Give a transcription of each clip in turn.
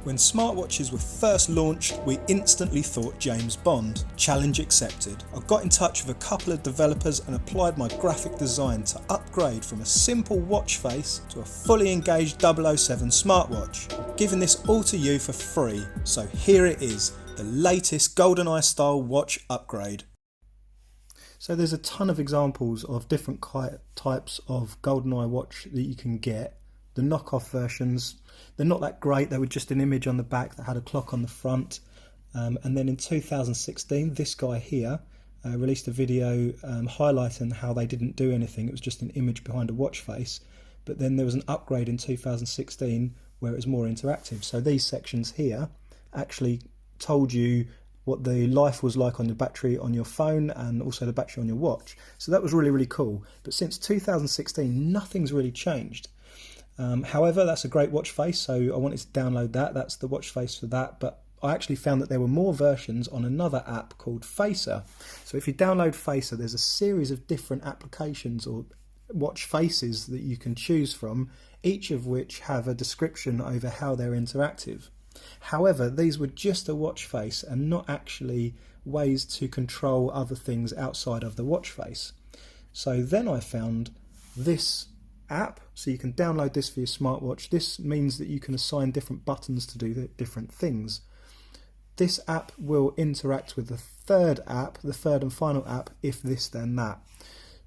When smartwatches were first launched, we instantly thought James Bond. Challenge accepted. I got in touch with a couple of developers and applied my graphic design to upgrade from a simple watch face to a fully engaged 007 smartwatch. I'm giving this all to you for free, so here it is, the latest Goldeneye style watch upgrade. So there's a ton of examples of different types of Goldeneye watch that you can get. The knockoff versions, they're not that great. They were just an image on the back that had a clock on the front. And then in 2016, this guy here released a video highlighting how they didn't do anything. It was just an image behind a watch face. But then there was an upgrade in 2016 where it was more interactive. So these sections here actually told you what the life was like on the battery on your phone and also the battery on your watch. So that was really, really cool. But since 2016, nothing's really changed. However, that's a great watch face, so I wanted to download that. That's the watch face for that, but I actually found that there were more versions on another app called Facer. So if you download Facer, there's a series of different applications or watch faces that you can choose from, each of which have a description over how they're interactive. However, these were just a watch face and not actually ways to control other things outside of the watch face. So then I found this app, so you can download this for your smartwatch. This means that you can assign different buttons to do different things. This app will interact with the third app, the third and final app, if this then that.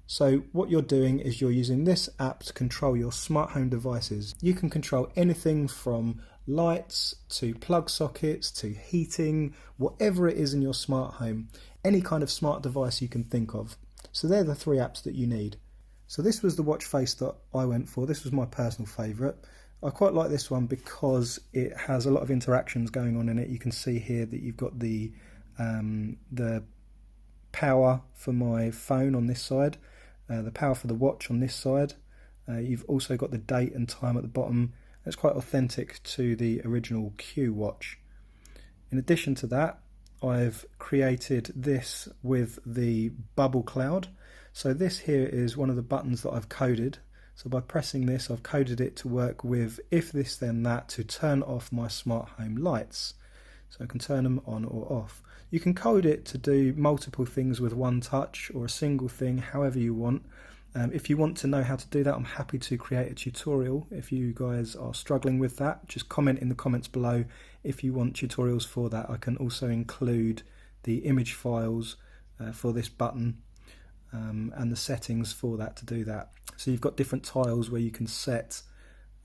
So what you're doing is you're using this app to control your smart home devices. You can control anything from lights to plug sockets to heating, whatever it is in your smart home, any kind of smart device you can think of. So they're the three apps that you need. So this was the watch face that I went for. This was my personal favourite. I quite like this one because it has a lot of interactions going on in it. You can see here that you've got the power for my phone on this side, the power for the watch on this side. You've also got the date and time at the bottom. It's quite authentic to the original Q watch. In addition to that, I've created this with the bubble cloud. So this here is one of the buttons that I've coded. So by pressing this, I've coded it to work with if this then that to turn off my smart home lights. So I can turn them on or off. You can code it to do multiple things with one touch or a single thing, however you want. If you want to know how to do that, I'm happy to create a tutorial. If you guys are struggling with that, just comment in the comments below if you want tutorials for that. I can also include the image files for this button and the settings for that to do that. So you've got different tiles where you can set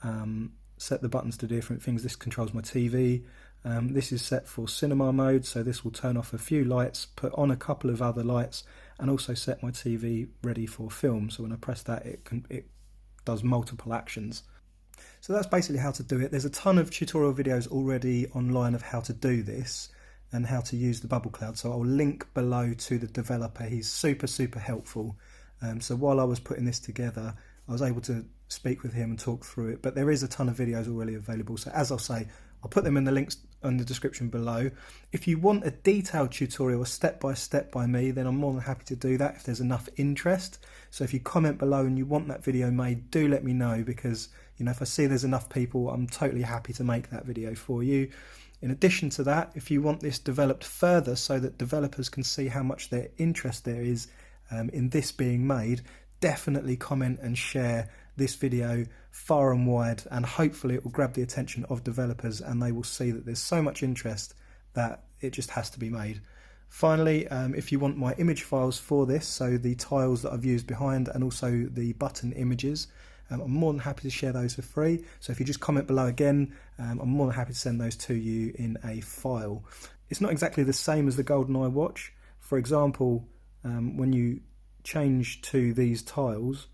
the buttons to do different things. This controls my TV. This is set for cinema mode, so this will turn off a few lights, put on a couple of other lights, and also set my TV ready for film. So when I press that, it does multiple actions. So that's basically how to do it. There's a ton of tutorial videos already online of how to do this and how to use the bubble cloud. So I'll link below to the developer. He's super, super helpful. So while I was putting this together, I was able to speak with him and talk through it. But there is a ton of videos already available. So as I'll say, I'll put them in the links in the description below. If you want a detailed tutorial, a step-by-step by me, then I'm more than happy to do that if there's enough interest. So if you comment below and you want that video made, do let me know, because if I see there's enough people, I'm totally happy to make that video for you. In addition to that, if you want this developed further so that developers can see how much their interest there is in this being made, definitely comment and share this video far and wide, and hopefully it will grab the attention of developers and they will see that there's so much interest that it just has to be made. Finally, if you want my image files for this, so the tiles that I've used behind and also the button images, I'm more than happy to share those for free. So if you just comment below again, I'm more than happy to send those to you in a file. It's not exactly the same as the Goldeneye watch. For example, when you change to these tiles,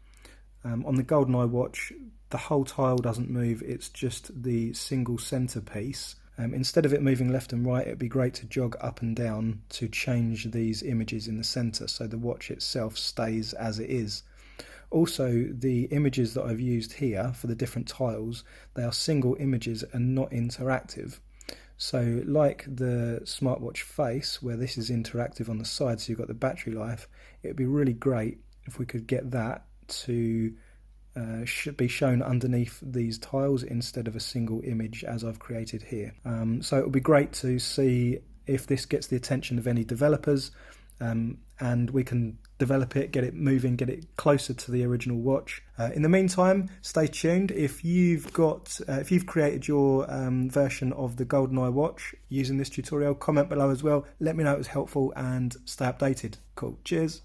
on the Goldeneye watch, the whole tile doesn't move, it's just the single center piece. Instead of it moving left and right, it'd be great to jog up and down to change these images in the center so the watch itself stays as it is. Also, the images that I've used here for the different tiles, they are single images and not interactive. So like the smartwatch face, where this is interactive on the side, so you've got the battery life, it would be really great if we could get that to should be shown underneath these tiles instead of a single image as I've created here. So it would be great to see if this gets the attention of any developers, and we can develop it, get it moving, get it closer to the original watch. In the meantime, stay tuned. If you've created your version of the Goldeneye watch using this tutorial, comment below as well. Let me know it was helpful and stay updated. Cool. Cheers.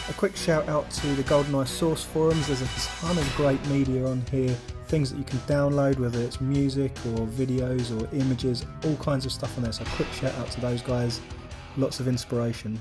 A quick shout out to the Goldeneye source forums. There's a ton of great media on here, things that you can download, whether it's music or videos or images, all kinds of stuff on there. So quick shout out to those guys. Lots of inspiration.